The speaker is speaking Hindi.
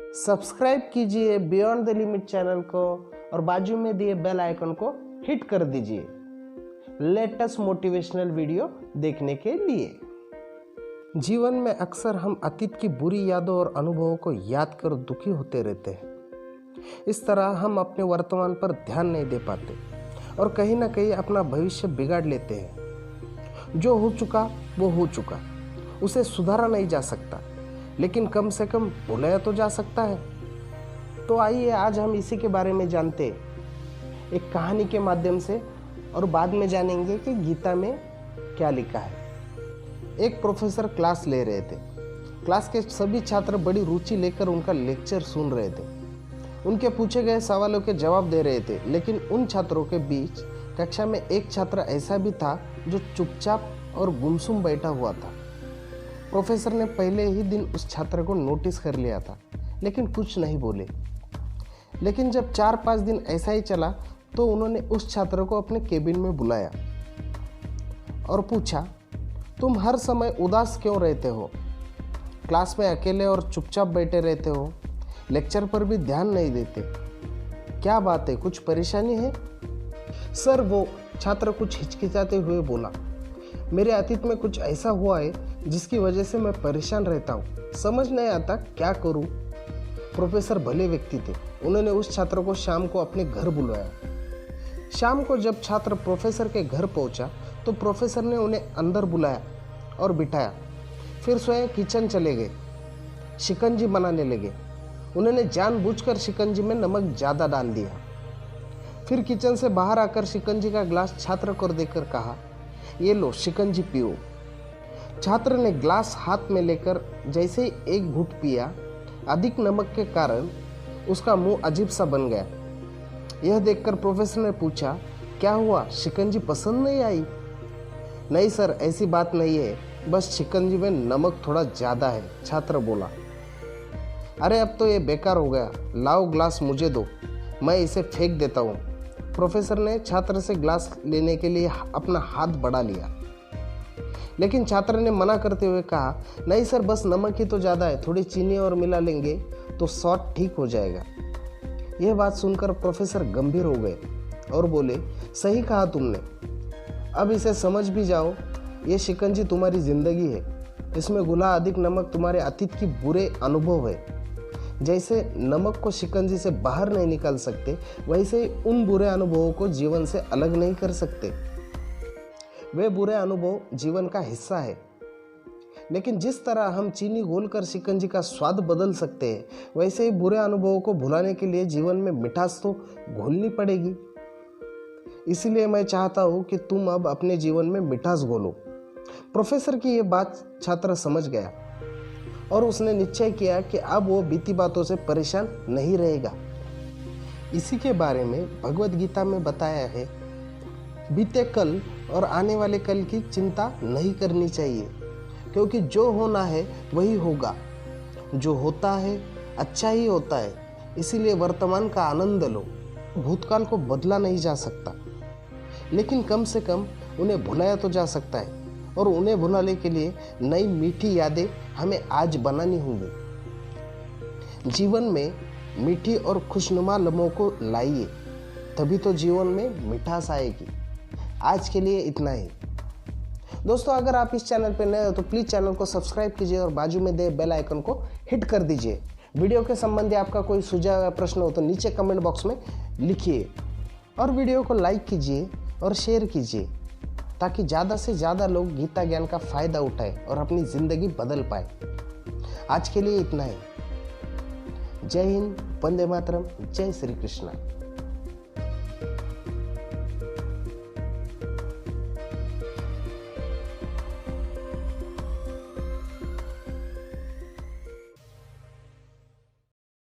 सब्सक्राइब कीजिए बियॉन्ड द लिमिट चैनल को और बाजू में दिए बेल आइकन को हिट कर दीजिए लेटेस्ट मोटिवेशनल वीडियो देखने के लिए। जीवन में अक्सर हम अतीत की बुरी यादों और अनुभवों को याद कर दुखी होते रहते हैं। इस तरह हम अपने वर्तमान पर ध्यान नहीं दे पाते और कहीं ना कहीं अपना भविष्य बिगाड़ लेते हैं। जो हो चुका वो हो चुका, उसे सुधारा नहीं जा सकता, लेकिन कम से कम भुलाया तो जा सकता है। तो आइए आज हम इसी के बारे में जानते हैं एक कहानी के माध्यम से, और बाद में जानेंगे कि गीता में क्या लिखा है। एक प्रोफेसर क्लास ले रहे थे। क्लास के सभी छात्र बड़ी रुचि लेकर उनका लेक्चर सुन रहे थे। उनके पूछे गए सवालों के जवाब दे रहे थे, लेकिन उन छात्रों के बीच कक्षा में एक छात्र ऐसा भी था जो चुपचाप और गुमसुम बैठा हुआ था। प्रोफेसर ने पहले ही दिन उस छात्र को नोटिस कर लिया था, लेकिन कुछ नहीं बोले। लेकिन जब 4-5 दिन ऐसा ही चला तो उन्होंने उस छात्र को अपने केबिन में बुलाया और पूछा, तुम हर समय उदास क्यों रहते हो? क्लास में अकेले और चुपचाप बैठे रहते हो, लेक्चर पर भी ध्यान नहीं देते। क्या बात है, कुछ परेशानी है? सर, वो छात्र कुछ हिचकिचाते हुए बोला, मेरे अतीत में कुछ ऐसा हुआ है जिसकी वजह से मैं परेशान रहता हूँ, समझ नहीं आता क्या करूँ। प्रोफेसर भले व्यक्ति थे। उन्होंने उस छात्र को शाम को अपने घर बुलाया। शाम को जब छात्र प्रोफेसर के घर पहुंचा तो प्रोफेसर ने उन्हें अंदर बुलाया और बिठाया। फिर स्वयं किचन चले गए, शिकंजी बनाने लगे। उन्होंने जानबूझकर शिकंजी में नमक ज़्यादा डाल दिया। फिर किचन से बाहर आकर शिकंजी का ग्लास छात्र को देकर कहा, ये लो शिकंजी पियो। छात्र ने ग्लास हाथ में लेकर जैसे ही एक घूंट पिया, अधिक नमक के कारण उसका मुंह अजीब सा बन गया। यह देखकर प्रोफेसर ने पूछा, क्या हुआ, शिकंजी पसंद नहीं आई? नहीं सर, ऐसी बात नहीं है, बस शिकंजी में नमक थोड़ा ज़्यादा है, छात्र बोला। अरे अब तो ये बेकार हो गया, लाओ ग्लास मुझे दो, मैं इसे फेंक देता हूँ। प्रोफेसर ने छात्र से ग्लास लेने के लिए अपना हाथ बढ़ा लिया, लेकिन छात्र ने मना करते हुए कहा, नहीं सर, बस नमक ही तो ज़्यादा है, थोड़ी चीनी और मिला लेंगे तो स्वाद ठीक हो जाएगा। यह बात सुनकर प्रोफेसर गंभीर हो गए और बोले, सही कहा तुमने, अब इसे समझ भी जाओ, ये शिकंजी तुम्हारी जिंदगी है। इसमें घुला अधिक नमक तुम्हारे अतीत की बुरे अनुभव है। जैसे नमक को शिकंजी से बाहर नहीं निकाल सकते, वैसे ही उन बुरे अनुभवों को जीवन से अलग नहीं कर सकते। वे बुरे अनुभव जीवन का हिस्सा है, लेकिन जिस तरह हम चीनी घोलकर शिकंजी का स्वाद बदल सकते हैं, वैसे ही बुरे अनुभवों को भुलाने के लिए जीवन में मिठास तो घोलनी पड़ेगी। इसीलिए मैं चाहता हूँ कि तुम अब अपने जीवन में मिठास घोलो। प्रोफेसर की ये बात छात्र समझ गया और उसने निश्चय किया कि अब वो बीती बातों से परेशान नहीं रहेगा। इसी के बारे में भगवद गीता में बताया है, बीते कल और आने वाले कल की चिंता नहीं करनी चाहिए, क्योंकि जो होना है वही होगा। जो होता है अच्छा ही होता है, इसीलिए वर्तमान का आनंद लो। भूतकाल को बदला नहीं जा सकता, लेकिन कम से कम उन्हें भुलाया तो जा सकता है, और उन्हें भुलाने के लिए नई मीठी यादें हमें आज बनानी होंगी। जीवन में मीठी और खुशनुमा लम्हों को लाइए, तभी तो जीवन में मिठास आएगी। आज के लिए इतना ही। दोस्तों, अगर आप इस चैनल पर नए हो तो प्लीज़ चैनल को सब्सक्राइब कीजिए और बाजू में दे बेल आइकन को हिट कर दीजिए। वीडियो के संबंधी आपका कोई सुझाव या प्रश्न हो तो नीचे कमेंट बॉक्स में लिखिए, और वीडियो को लाइक कीजिए और शेयर कीजिए, ताकि ज़्यादा से ज़्यादा लोग गीता ज्ञान का फ़ायदा उठाएं और अपनी ज़िंदगी बदल पाए। आज के लिए इतना ही। जय हिंद, वंदे मातरम, जय श्री कृष्णा।